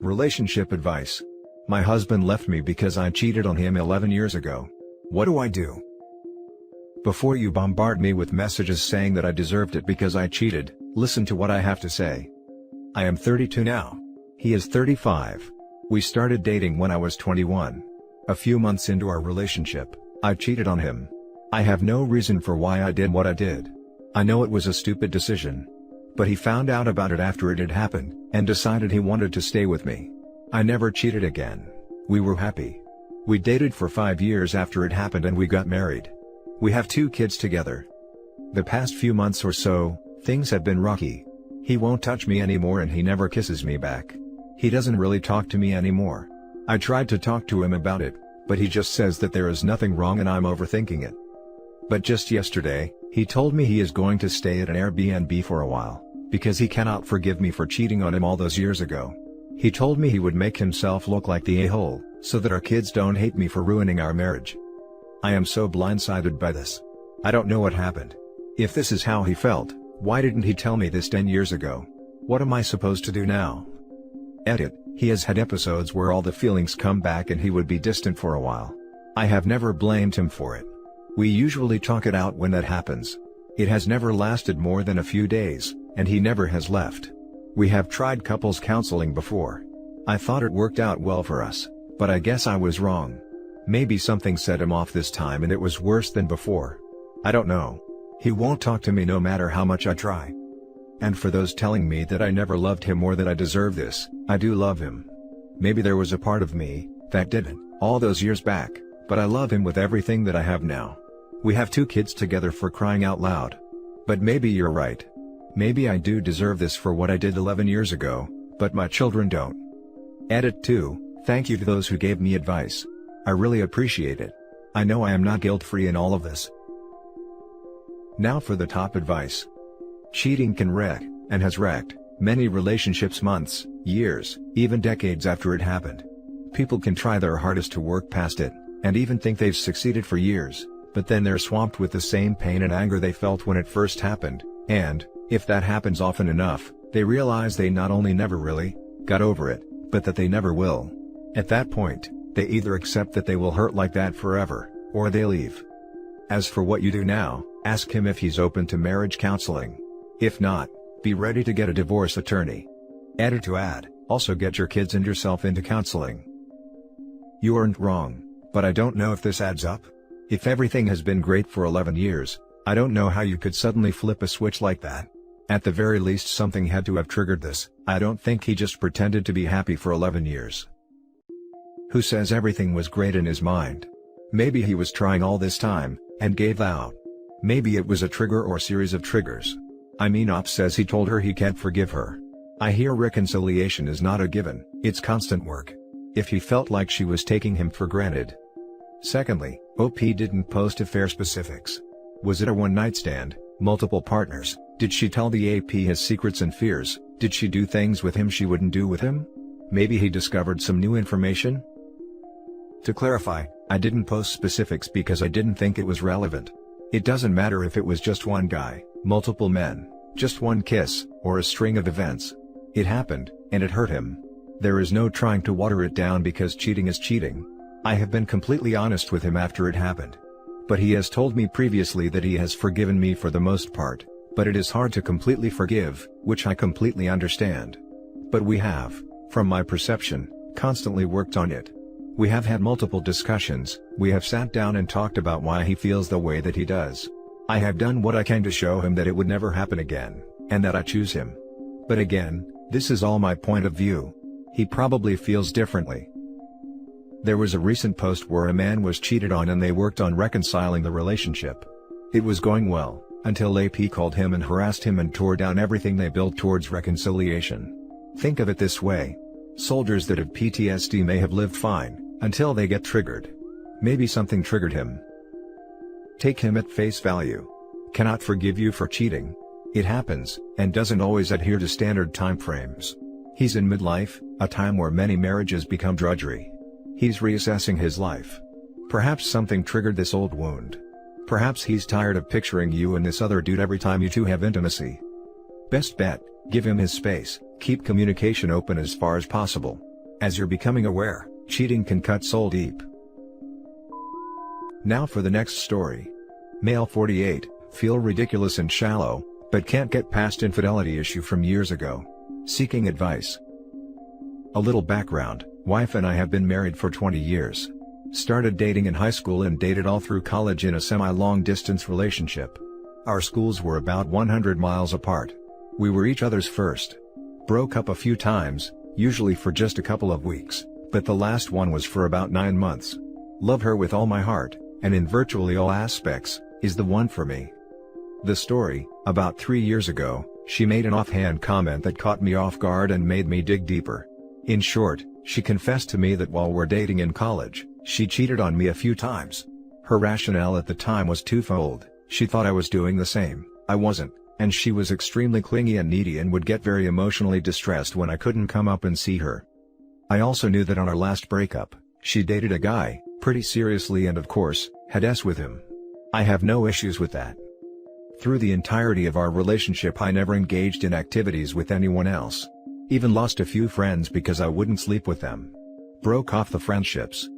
Relationship advice. My husband left me because I cheated on him 11 years ago. What do I do? Before you bombard me with messages saying that I deserved it because I cheated, listen to what I have to say. I am 32 now. He is 35. We started dating when I was 21. A few months into our relationship, I cheated on him. I have no reason for why I did what I did. I know it was a stupid decision. But he found out about it after it had happened, and decided he wanted to stay with me. I never cheated again. We were happy. We dated for 5 years after it happened and we got married. We have 2 kids together. The past few months or so, things have been rocky. He won't touch me anymore and he never kisses me back. He doesn't really talk to me anymore. I tried to talk to him about it, but he just says that there is nothing wrong and I'm overthinking it. But just yesterday, he told me he is going to stay at an Airbnb for a while, because he cannot forgive me for cheating on him all those years ago. He told me he would make himself look like the a-hole, so that our kids don't hate me for ruining our marriage. I am so blindsided by this. I don't know what happened. If this is how he felt, why didn't he tell me this 10 years ago? What am I supposed to do now? Edit. He has had episodes where all the feelings come back and he would be distant for a while. I have never blamed him for it. We usually talk it out when that happens. It has never lasted more than a few days, and he never has left. We have tried couples counseling before. I thought it worked out well for us, but I guess I was wrong. Maybe something set him off this time and it was worse than before. I don't know. He won't talk to me no matter how much I try. And for those telling me that I never loved him or that I deserve this, I do love him. Maybe there was a part of me that didn't, all those years back, but I love him with everything that I have now. We have 2 kids together, for crying out loud. But maybe you're right. Maybe I do deserve this for what I did 11 years ago, but my children don't. Edit 2. Thank you to those who gave me advice. I really appreciate it. I know I am not guilt-free in all of this. Now for the top advice. Cheating can wreck, and has wrecked, many relationships months, years, even decades after it happened. People can try their hardest to work past it, and even think they've succeeded for years, but then they're swamped with the same pain and anger they felt when it first happened, and, if that happens often enough, they realize they not only never really got over it, but that they never will. At that point, they either accept that they will hurt like that forever, or they leave. As for what you do now, ask him if he's open to marriage counseling. If not, be ready to get a divorce attorney. Edit to add, also get your kids and yourself into counseling. You aren't wrong, but I don't know if this adds up. If everything has been great for 11 years, I don't know how you could suddenly flip a switch like that. At the very least something had to have triggered this. I don't think he just pretended to be happy for 11 years. Who says everything was great in his mind? Maybe he was trying all this time, and gave out. Maybe it was a trigger or series of triggers. I mean, Op says he told her he can't forgive her. I hear reconciliation is not a given, it's constant work. If he felt like she was taking him for granted. Secondly, OP didn't post affair specifics. Was it a one-night stand, multiple partners? Did she tell the AP his secrets and fears? Did she do things with him she wouldn't do with him? Maybe he discovered some new information? To clarify, I didn't post specifics because I didn't think it was relevant. It doesn't matter if it was just one guy, multiple men, just one kiss, or a string of events. It happened, and it hurt him. There is no trying to water it down because cheating is cheating. I have been completely honest with him after it happened. But he has told me previously that he has forgiven me for the most part, but it is hard to completely forgive, which I completely understand. But we have, from my perception, constantly worked on it. We have had multiple discussions, we have sat down and talked about why he feels the way that he does. I have done what I can to show him that it would never happen again, and that I choose him. But again, this is all my point of view. He probably feels differently. There was a recent post where a man was cheated on and they worked on reconciling the relationship. It was going well, until AP called him and harassed him and tore down everything they built towards reconciliation. Think of it this way. Soldiers that have PTSD may have lived fine, until they get triggered. Maybe something triggered him. Take him at face value. Cannot forgive you for cheating. It happens, and doesn't always adhere to standard time frames. He's in midlife, a time where many marriages become drudgery. He's reassessing his life. Perhaps something triggered this old wound. Perhaps he's tired of picturing you and this other dude every time you two have intimacy. Best bet, give him his space, keep communication open as far as possible. As you're becoming aware, cheating can cut soul deep. Now for the next story. Male 48, feel ridiculous and shallow, but can't get past infidelity issue from years ago. Seeking advice. A little background, wife and I have been married for 20 years. Started dating in high school and dated all through college in a semi-long distance relationship. Our schools were about 100 miles apart. We were each other's first. Broke up a few times, usually for just a couple of weeks, but the last one was for about 9 months. Love her with all my heart, and in virtually all aspects, is the one for me. The story, about 3 years ago, she made an offhand comment that caught me off guard and made me dig deeper. In short, she confessed to me that while we're dating in college, she cheated on me a few times. Her rationale at the time was twofold. She thought I was doing the same, I wasn't, and she was extremely clingy and needy and would get very emotionally distressed when I couldn't come up and see her. I also knew that on our last breakup, she dated a guy, pretty seriously, and of course, had sex with him. I have no issues with that. Through the entirety of our relationship I never engaged in activities with anyone else. Even lost a few friends because I wouldn't sleep with them. Broke off the friendships.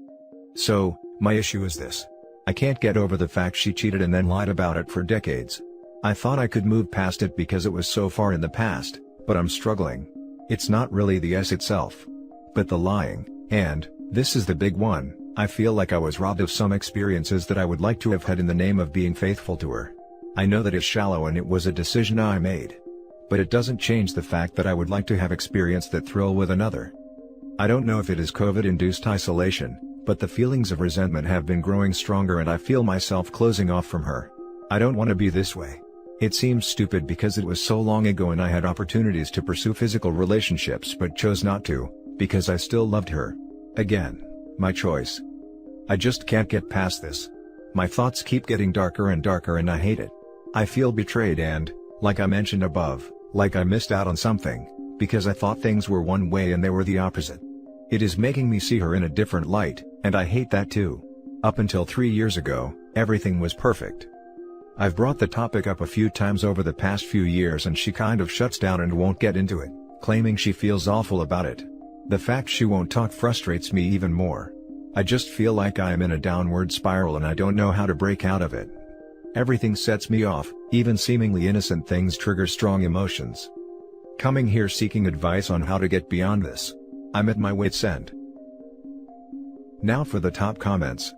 So, my issue is this. I can't get over the fact she cheated and then lied about it for decades. I thought I could move past it because it was so far in the past, but I'm struggling. It's not really the itself, but the lying, and, this is the big one, I feel like I was robbed of some experiences that I would like to have had in the name of being faithful to her. I know that it's shallow and it was a decision I made. But it doesn't change the fact that I would like to have experienced that thrill with another. I don't know if it is COVID-induced isolation, but the feelings of resentment have been growing stronger and I feel myself closing off from her. I don't want to be this way. It seems stupid because it was so long ago and I had opportunities to pursue physical relationships but chose not to, because I still loved her. Again, my choice. I just can't get past this. My thoughts keep getting darker and darker and I hate it. I feel betrayed and, like I mentioned above, like I missed out on something, because I thought things were one way and they were the opposite. It is making me see her in a different light, and I hate that too. Up until 3 years ago, everything was perfect. I've brought the topic up a few times over the past few years and she kind of shuts down and won't get into it, claiming she feels awful about it. The fact she won't talk frustrates me even more. I just feel like I am in a downward spiral and I don't know how to break out of it. Everything sets me off, even seemingly innocent things trigger strong emotions. Coming here seeking advice on how to get beyond this. I'm at my wit's end. Now for the top comments.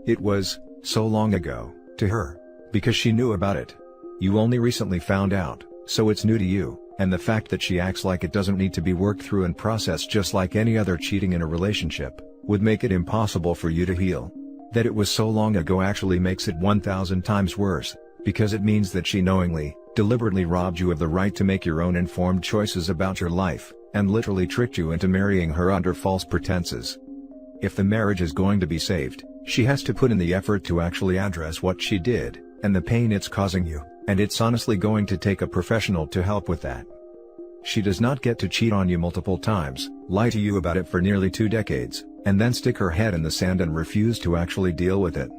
It was, so long ago, to her. Because she knew about it. You only recently found out, so it's new to you, and the fact that she acts like it doesn't need to be worked through and processed just like any other cheating in a relationship, would make it impossible for you to heal. That it was so long ago actually makes it 1,000 times worse, because it means that she knowingly, deliberately robbed you of the right to make your own informed choices about your life, and literally tricked you into marrying her under false pretenses. If the marriage is going to be saved, she has to put in the effort to actually address what she did, and the pain it's causing you, and it's honestly going to take a professional to help with that. She does not get to cheat on you multiple times, lie to you about it for nearly 2 decades, and then stick her head in the sand and refuse to actually deal with it.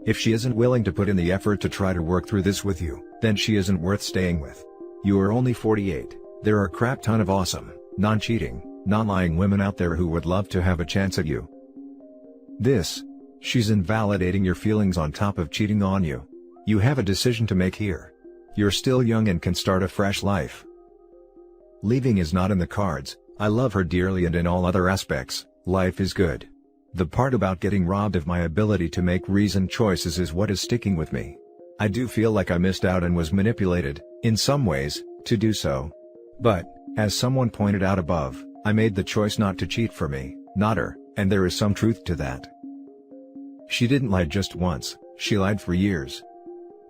If she isn't willing to put in the effort to try to work through this with you, then she isn't worth staying with. You are only 48, there are a crap ton of awesome, non-cheating, non-lying women out there who would love to have a chance at you. She's invalidating your feelings on top of cheating on you. You have a decision to make here. You're still young and can start a fresh life. Leaving is not in the cards. I love her dearly and in all other aspects, life is good. The part about getting robbed of my ability to make reasoned choices is what is sticking with me. I do feel like I missed out and was manipulated, in some ways, to do so. But, as someone pointed out above, I made the choice not to cheat for me, not her, and there is some truth to that. She didn't lie just once, she lied for years.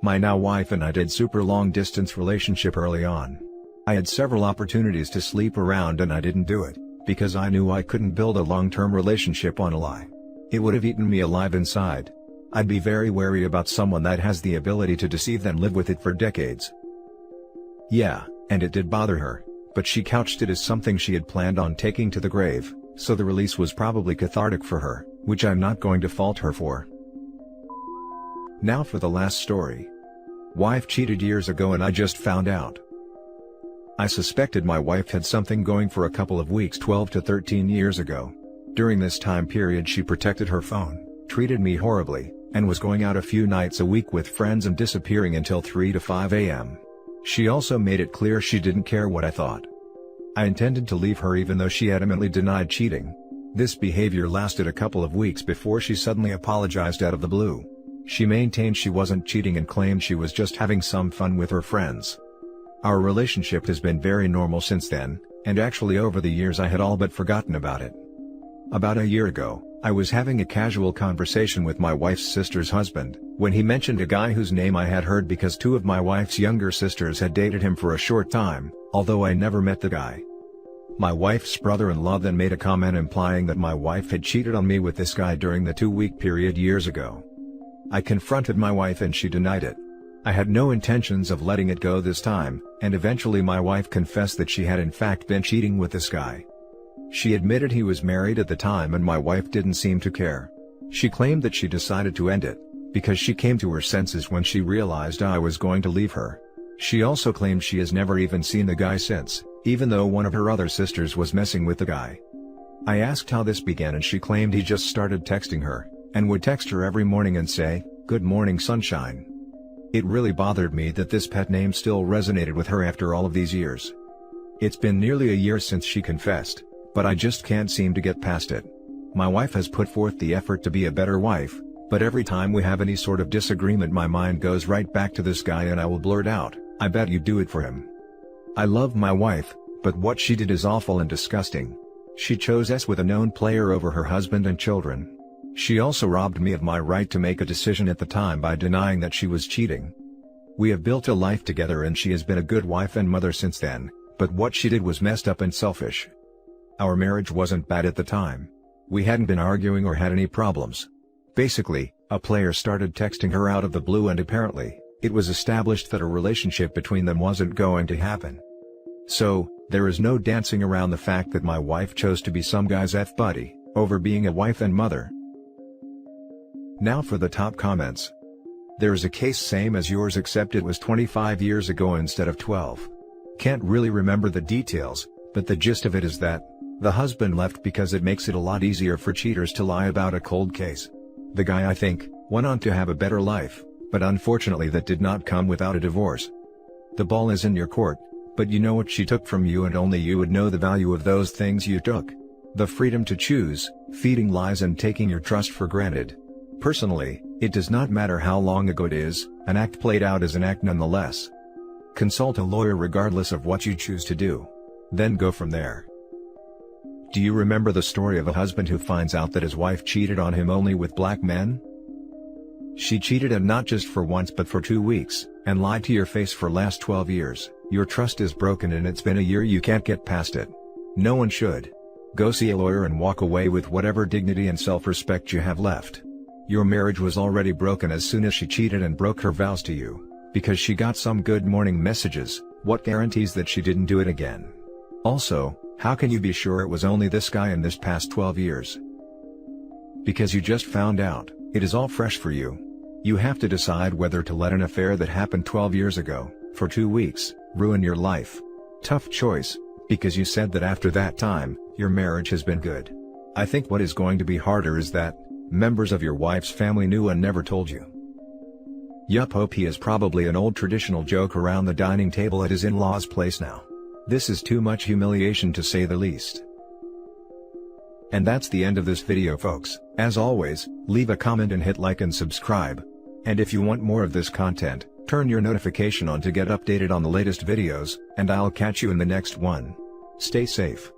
My now wife and I did super long distance relationship early on. I had several opportunities to sleep around and I didn't do it, because I knew I couldn't build a long-term relationship on a lie. It would have eaten me alive inside. I'd be very wary about someone that has the ability to deceive and live with it for decades. Yeah, and it did bother her, but she couched it as something she had planned on taking to the grave, so the release was probably cathartic for her, which I'm not going to fault her for. Now for the last story. Wife cheated years ago and I just found out. I suspected my wife had something going for a couple of weeks 12 to 13 years ago. During this time period she protected her phone, treated me horribly, and was going out a few nights a week with friends and disappearing until 3 to 5 a.m. She also made it clear she didn't care what I thought. I intended to leave her even though she adamantly denied cheating. This behavior lasted a couple of weeks before she suddenly apologized out of the blue. She maintained she wasn't cheating and claimed she was just having some fun with her friends. Our relationship has been very normal since then, and actually over the years I had all but forgotten about it. About a year ago, I was having a casual conversation with my wife's sister's husband, when he mentioned a guy whose name I had heard because two of my wife's younger sisters had dated him for a short time, although I never met the guy. My wife's brother-in-law then made a comment implying that my wife had cheated on me with this guy during the 2-week period years ago. I confronted my wife and she denied it. I had no intentions of letting it go this time, and eventually my wife confessed that she had in fact been cheating with this guy. She admitted he was married at the time and my wife didn't seem to care. She claimed that she decided to end it, because she came to her senses when she realized I was going to leave her. She also claimed she has never even seen the guy since, even though one of her other sisters was messing with the guy. I asked how this began and she claimed he just started texting her, and would text her every morning and say, "Good morning sunshine." It really bothered me that this pet name still resonated with her after all of these years. It's been nearly a year since she confessed, but I just can't seem to get past it. My wife has put forth the effort to be a better wife, but every time we have any sort of disagreement my mind goes right back to this guy and I will blurt out, "I bet you do it for him." I love my wife, but what she did is awful and disgusting. She chose us with a known player over her husband and children. She also robbed me of my right to make a decision at the time by denying that she was cheating. We have built a life together and she has been a good wife and mother since then, but what she did was messed up and selfish. Our marriage wasn't bad at the time. We hadn't been arguing or had any problems. Basically, a player started texting her out of the blue and apparently, it was established that a relationship between them wasn't going to happen. So, there is no dancing around the fact that my wife chose to be some guy's F-buddy, over being a wife and mother. Now for the top comments. There is a case same as yours except it was 25 years ago instead of 12. Can't really remember the details, but the gist of it is that the husband left because it makes it a lot easier for cheaters to lie about a cold case. The guy, I think, went on to have a better life, but unfortunately that did not come without a divorce. The ball is in your court, but you know what she took from you and only you would know the value of those things you took. The freedom to choose, feeding lies and taking your trust for granted. Personally, it does not matter how long ago it is, an act played out is an act nonetheless. Consult a lawyer regardless of what you choose to do. Then go from there. Do you remember the story of a husband who finds out that his wife cheated on him only with black men? She cheated and not just for once but for 2 weeks, and lied to your face for last 12 years. Your trust is broken and it's been a year you can't get past it. No one should. Go see a lawyer and walk away with whatever dignity and self-respect you have left. Your marriage was already broken as soon as she cheated and broke her vows to you. Because she got some good morning messages, what guarantees that she didn't do it again? Also, how can you be sure it was only this guy in this past 12 years? Because you just found out, it is all fresh for you. You have to decide whether to let an affair that happened 12 years ago, for 2 weeks, ruin your life. Tough choice, because you said that after that time, your marriage has been good. I think what is going to be harder is that members of your wife's family knew and never told you. Yup, hope he is probably an old traditional joke around the dining table at his in-laws' place now. This is too much humiliation to say the least. And that's the end of this video folks. As always, leave a comment and hit like and subscribe. And if you want more of this content, turn your notification on to get updated on the latest videos, and I'll catch you in the next one. Stay safe.